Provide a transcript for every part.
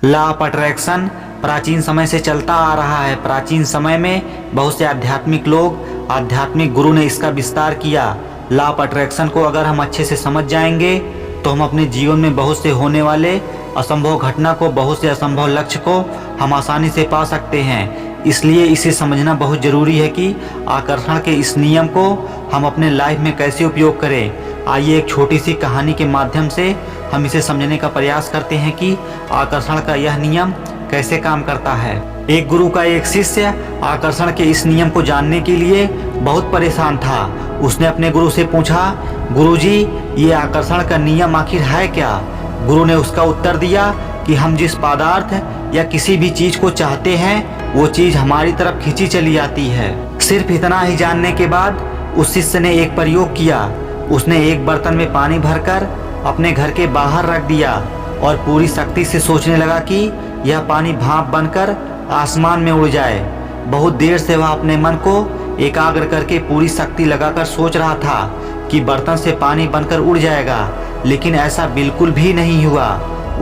Law of attraction प्राचीन समय से चलता आ रहा है। प्राचीन समय में बहुत से आध्यात्मिक लोग, आध्यात्मिक गुरु ने इसका विस्तार किया। लॉ ऑफ अट्रैक्शन को अगर हम अच्छे से समझ जाएंगे तो हम अपने जीवन में बहुत से होने वाले असंभव घटना को, बहुत से असंभव लक्ष्य को हम आसानी से पा सकते हैं। इसलिए इसे समझना बहुत ज़रूरी है कि आकर्षण के इस नियम को हम अपने लाइफ में कैसे उपयोग करें। आइए एक छोटी सी कहानी के माध्यम से हम इसे समझने का प्रयास करते हैं कि आकर्षण का यह नियम कैसे काम करता है। एक गुरु का एक शिष्य आकर्षण के इस नियम को जानने के लिए बहुत परेशान था। उसने अपने गुरु से पूछा, गुरुजी, ये आकर्षण का नियम आखिर है क्या? गुरु ने उसका उत्तर दिया कि हम जिस पदार्थ या किसी भी चीज को चाहते हैं वो चीज हमारी तरफ खींची चली आती है। सिर्फ इतना ही जानने के बाद उस शिष्य ने एक प्रयोग किया। उसने एक बर्तन में पानी भरकर अपने घर के बाहर रख दिया और पूरी शक्ति से सोचने लगा कि यह पानी भाप बनकर आसमान में उड़ जाए। बहुत देर से वह अपने मन को एकाग्र करके पूरी शक्ति लगाकर सोच रहा था कि बर्तन से पानी बनकर उड़ जाएगा, लेकिन ऐसा बिल्कुल भी नहीं हुआ।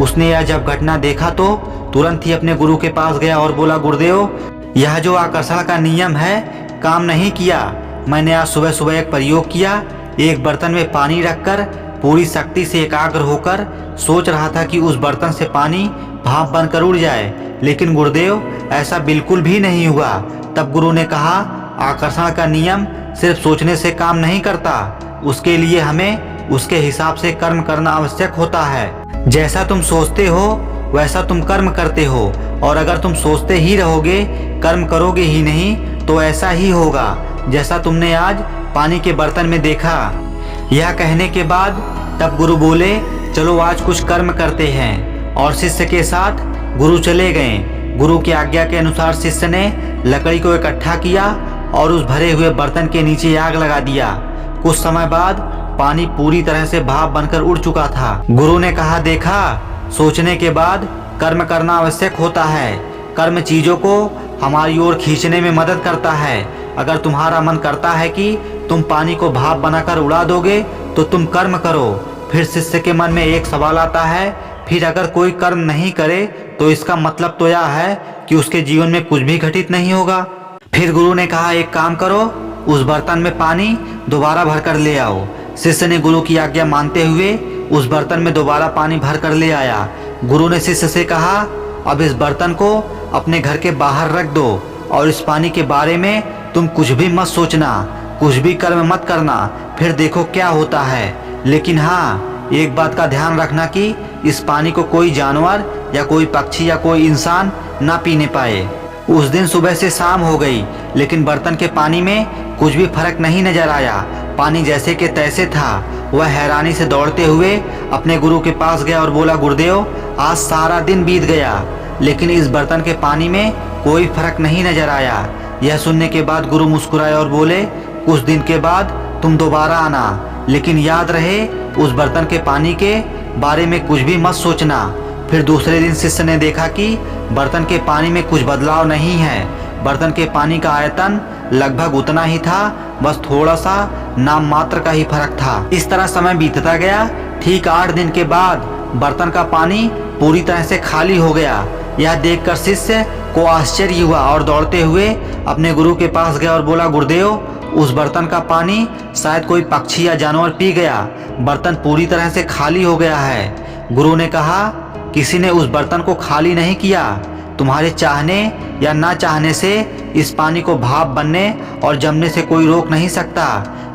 उसने यह जब घटना देखा तो तुरंत ही अपने गुरु के पास गया और बोला, गुरुदेव, यह जो आकर्षण का नियम है काम नहीं किया। मैंने आज सुबह सुबह एक प्रयोग किया। एक बर्तन में पानी रखकर पूरी शक्ति से एकाग्र होकर सोच रहा था कि उस बर्तन से पानी भाप बनकर उड़ जाए, लेकिन गुरुदेव ऐसा बिल्कुल भी नहीं हुआ। तब गुरु ने कहा, आकर्षण का नियम सिर्फ सोचने से काम नहीं करता, उसके लिए हमें उसके हिसाब से कर्म करना आवश्यक होता है। जैसा तुम सोचते हो वैसा तुम कर्म करते हो, और अगर तुम सोचते ही रहोगे, कर्म करोगे ही नहीं, तो ऐसा ही होगा जैसा तुमने आज पानी के बर्तन में देखा। यह कहने के बाद तब गुरु बोले, चलो आज कुछ कर्म करते हैं, और शिष्य के साथ गुरु चले गए। गुरु की आज्ञा के अनुसार शिष्य ने लकड़ी को इकट्ठा किया और उस भरे हुए बर्तन के नीचे आग लगा दिया। कुछ समय बाद पानी पूरी तरह से भाप बनकर उड़ चुका था। गुरु ने कहा, देखा, सोचने के बाद कर्म करना आवश्यक होता है। कर्म चीजों को हमारी ओर खींचने में मदद करता है। अगर तुम्हारा मन करता है कि तुम पानी को भाप बनाकर उड़ा दोगे तो तुम कर्म करो। फिर शिष्य के मन में एक सवाल आता है, फिर अगर कोई कर्म नहीं करे तो इसका मतलब तो यह है कि उसके जीवन में कुछ भी घटित नहीं होगा। फिर गुरु ने कहा, एक काम करो, उस बर्तन में पानी दोबारा भरकर ले आओ। शिष्य ने गुरु की आज्ञा मानते हुए उस बर्तन में दोबारा पानी भर कर ले आया। गुरु ने शिष्य से कहा, अब इस बर्तन को अपने घर के बाहर रख दो और इस पानी के बारे में तुम कुछ भी मत सोचना, कुछ भी कर्म मत करना, फिर देखो क्या होता है। लेकिन हाँ, एक बात का ध्यान रखना कि इस पानी को कोई जानवर या कोई पक्षी या कोई इंसान ना पीने पाए। उस दिन सुबह से शाम हो गई, लेकिन बर्तन के पानी में कुछ भी फर्क नहीं नजर आया। पानी जैसे के तैसे था। वह हैरानी से दौड़ते हुए अपने गुरु के पास गया और बोला, गुरुदेव, आज सारा दिन बीत गया, लेकिन इस बर्तन के पानी में कोई फर्क नहीं नजर आया। यह सुनने के बाद गुरु मुस्कुराए और बोले, कुछ दिन के बाद तुम दोबारा आना, लेकिन याद रहे उस बर्तन के पानी के बारे में कुछ भी मत सोचना। फिर दूसरे दिन शिष्य ने देखा कि बर्तन के पानी में कुछ बदलाव नहीं है। बर्तन के पानी का आयतन लगभग उतना ही था, बस थोड़ा सा नाम मात्र का ही फर्क था। इस तरह समय बीतता गया। ठीक 8 दिन के बाद बर्तन का पानी पूरी तरह से खाली हो गया। यह देखकर शिष्य को आश्चर्य हुआ और दौड़ते हुए अपने गुरु के पास गया और बोला, गुरुदेव, उस बर्तन का पानी शायद कोई पक्षी या जानवर पी गया। बर्तन पूरी तरह से खाली हो गया है। गुरु ने कहा, किसी ने उस बर्तन को खाली नहीं किया। तुम्हारे चाहने या ना चाहने से इस पानी को भाप बनने और जमने से कोई रोक नहीं सकता।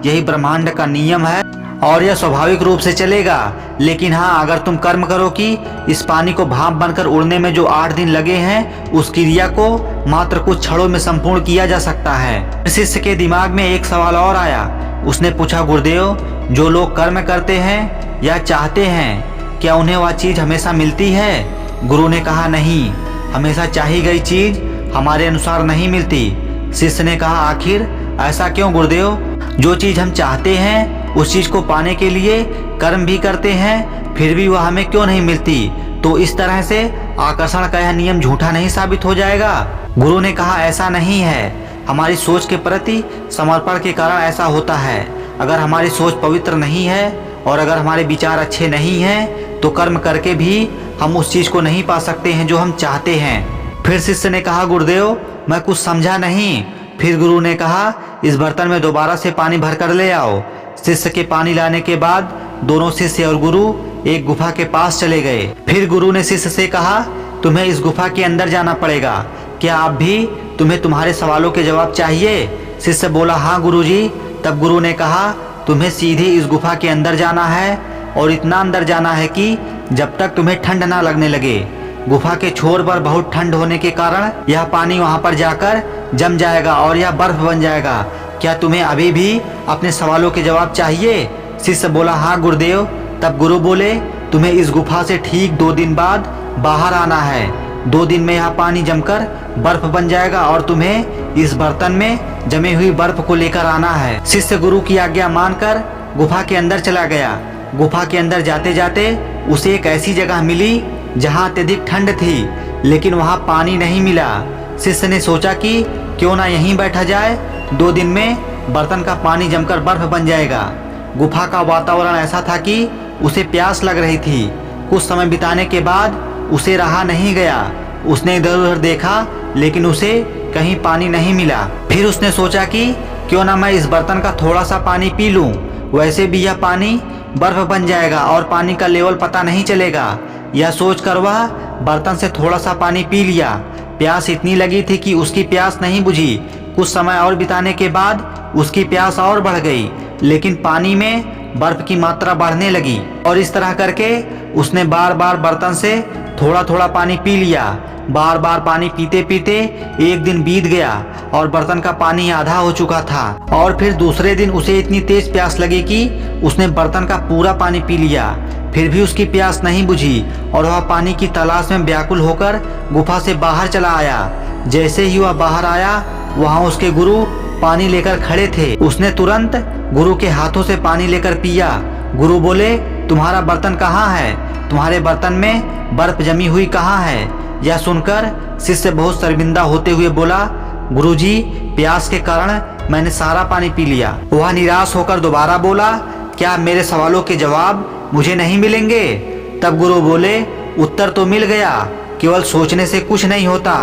यही ब्रह्मांड का नियम है और यह स्वाभाविक रूप से चलेगा। लेकिन हाँ, अगर तुम कर्म करो कि इस पानी को भाप बनकर उड़ने में जो 8 दिन लगे हैं, उस क्रिया को मात्र कुछ क्षणों में संपूर्ण किया जा सकता है। शिष्य के दिमाग में एक सवाल और आया। उसने पूछा, गुरुदेव, जो लोग कर्म करते हैं या चाहते हैं, क्या उन्हें वह चीज हमेशा मिलती है? गुरु ने कहा, नहीं, हमेशा चाही गई चीज हमारे अनुसार नहीं मिलती। शिष्य ने कहा, आखिर ऐसा क्यों गुरुदेव? जो चीज हम चाहते हैं उस चीज को पाने के लिए कर्म भी करते हैं, फिर भी वह हमें क्यों नहीं मिलती? तो इस तरह से आकर्षण का यह नियम झूठा नहीं साबित हो जाएगा? गुरु ने कहा, ऐसा नहीं है। हमारी सोच के प्रति समर्पण के कारण ऐसा होता है। अगर हमारी सोच पवित्र नहीं है और अगर हमारे विचार अच्छे नहीं हैं तो कर्म करके भी हम उस चीज को नहीं पा सकते हैं जो हम चाहते हैं। फिर शिष्य ने कहा, गुरुदेव मैं कुछ समझा नहीं। फिर गुरु ने कहा, इस बर्तन में दोबारा से पानी भर कर ले आओ। शिष्य के पानी लाने के बाद दोनों शिष्य और गुरु एक गुफा के पास चले गए। फिर गुरु ने शिष्य से कहा, तुम्हें इस गुफा के अंदर जाना पड़ेगा, क्या आप भी तुम्हें तुम्हारे सवालों के जवाब चाहिए? शिष्य बोला, हाँ गुरुजी। तब गुरु ने कहा, तुम्हें सीधे इस गुफा के अंदर जाना है और इतना अंदर जाना है कि जब तक तुम्हें ठंड ना लगने लगे। गुफा के छोर पर बहुत ठंड होने के कारण यह पानी वहां पर जाकर जम जाएगा और यह बर्फ बन जाएगा। क्या तुम्हें अभी भी अपने सवालों के जवाब चाहिए? शिष्य बोला, हाँ गुरुदेव। तब गुरु बोले, तुम्हें इस गुफा से ठीक 2 दिन बाद बाहर आना है। 2 दिन में यह पानी जमकर बर्फ बन जाएगा और तुम्हें इस बर्तन में जमी हुई बर्फ को लेकर आना है। शिष्य गुरु की आज्ञा मानकर गुफा के अंदर चला गया। गुफा के अंदर जाते जाते उसे एक ऐसी जगह मिली जहाँ अत्यधिक ठंड थी, लेकिन वहाँ पानी नहीं मिला। शिष्य ने सोचा कि क्यों ना यहीं बैठा जाए, 2 दिन में बर्तन का पानी जमकर बर्फ बन जाएगा। गुफा का वातावरण ऐसा था कि उसे प्यास लग रही थी। कुछ समय बिताने के बाद उसे रहा नहीं गया। उसने इधर उधर देखा, लेकिन उसे कहीं पानी नहीं मिला। फिर उसने सोचा कि क्यों ना मैं इस बर्तन का थोड़ा सा पानी पी लूं, वैसे भी यह पानी बर्फ बन जाएगा और पानी का लेवल पता नहीं चलेगा। यह सोचकर वह बर्तन से थोड़ा सा पानी पी लिया। प्यास इतनी लगी थी कि उसकी प्यास नहीं बुझी। कुछ समय और बिताने के बाद उसकी प्यास और बढ़ गई, लेकिन पानी में बर्फ की मात्रा बढ़ने लगी और इस तरह करके उसने बार बार बर्तन से थोड़ा थोड़ा पानी पी लिया। बार बार पानी पीते पीते एक दिन बीत गया और बर्तन का पानी आधा हो चुका था। और फिर दूसरे दिन उसे इतनी तेज प्यास लगी कि उसने बर्तन का पूरा पानी पी लिया। फिर भी उसकी प्यास नहीं बुझी और वह पानी की तलाश में व्याकुल होकर गुफा से बाहर चला आया। जैसे ही वह बाहर आया, वहाँ उसके गुरु पानी लेकर खड़े थे। उसने तुरंत गुरु के हाथों से पानी लेकर पिया। गुरु बोले, तुम्हारा बर्तन कहाँ है? तुम्हारे बर्तन में बर्फ जमी हुई कहाँ है? यह सुनकर शिष्य बहुत शर्मिंदा होते हुए बोला, गुरुजी प्यास के कारण मैंने सारा पानी पी लिया। वह निराश होकर दोबारा बोला, क्या मेरे सवालों के जवाब मुझे नहीं मिलेंगे? तब गुरु बोले, उत्तर तो मिल गया, केवल सोचने से कुछ नहीं होता।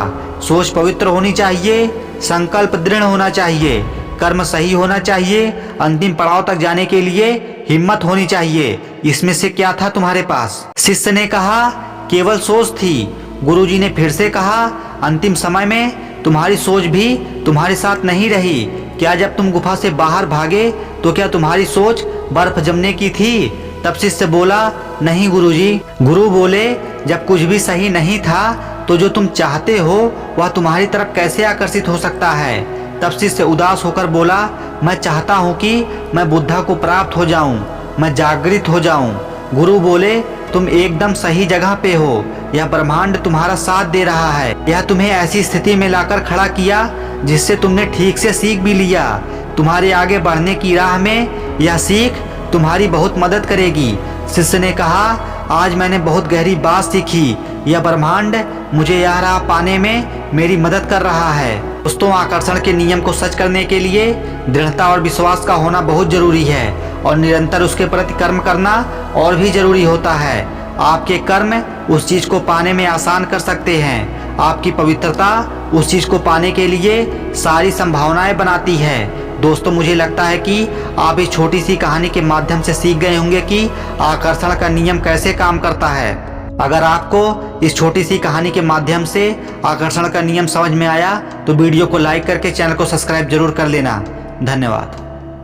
सोच पवित्र होनी चाहिए, संकल्प दृढ़ होना चाहिए, कर्म सही होना चाहिए, अंतिम पड़ाव तक जाने के लिए हिम्मत होनी चाहिए। इसमें से क्या था तुम्हारे पास? शिष्य ने कहा, केवल सोच थी। गुरुजी ने फिर से कहा, अंतिम समय में तुम्हारी सोच भी तुम्हारे साथ नहीं रही। क्या जब तुम गुफा से बाहर भागे तो क्या तुम्हारी सोच बर्फ जमने की थी? तब शिष्य बोला, नहीं गुरुजी। गुरु बोले, जब कुछ भी सही नहीं था तो जो तुम चाहते हो वह तुम्हारी तरफ कैसे आकर्षित हो सकता है? तब शिष्य उदास होकर बोला, मैं चाहता हूँ कि मैं बुद्धा को प्राप्त हो जाऊं, मैं जागृत हो जाऊं। गुरु बोले, तुम एकदम सही जगह पे हो। यह ब्रह्मांड तुम्हारा साथ दे रहा है। यह तुम्हें ऐसी स्थिति में लाकर खड़ा किया जिससे तुमने ठीक से सीख भी लिया। तुम्हारे आगे बढ़ने की राह में यह सीख तुम्हारी बहुत मदद करेगी। शिष्य ने कहा, आज मैंने बहुत गहरी बात सीखी। यह ब्रह्मांड मुझे यह राह पाने में मेरी मदद कर रहा है। दोस्तों, आकर्षण के नियम को सच करने के लिए दृढ़ता और विश्वास का होना बहुत जरूरी है और निरंतर उसके प्रति कर्म करना और भी जरूरी होता है। आपके कर्म उस चीज को पाने में आसान कर सकते हैं। आपकी पवित्रता उस चीज को पाने के लिए सारी संभावनाएं बनाती है। दोस्तों, मुझे लगता है कि आप इस छोटी सी कहानी के माध्यम से सीख गए होंगे कि आकर्षण का नियम कैसे काम करता है। अगर आपको इस छोटी सी कहानी के माध्यम से आकर्षण का नियम समझ में आया तो वीडियो को लाइक करके चैनल को सब्सक्राइब जरूर कर लेना। धन्यवाद।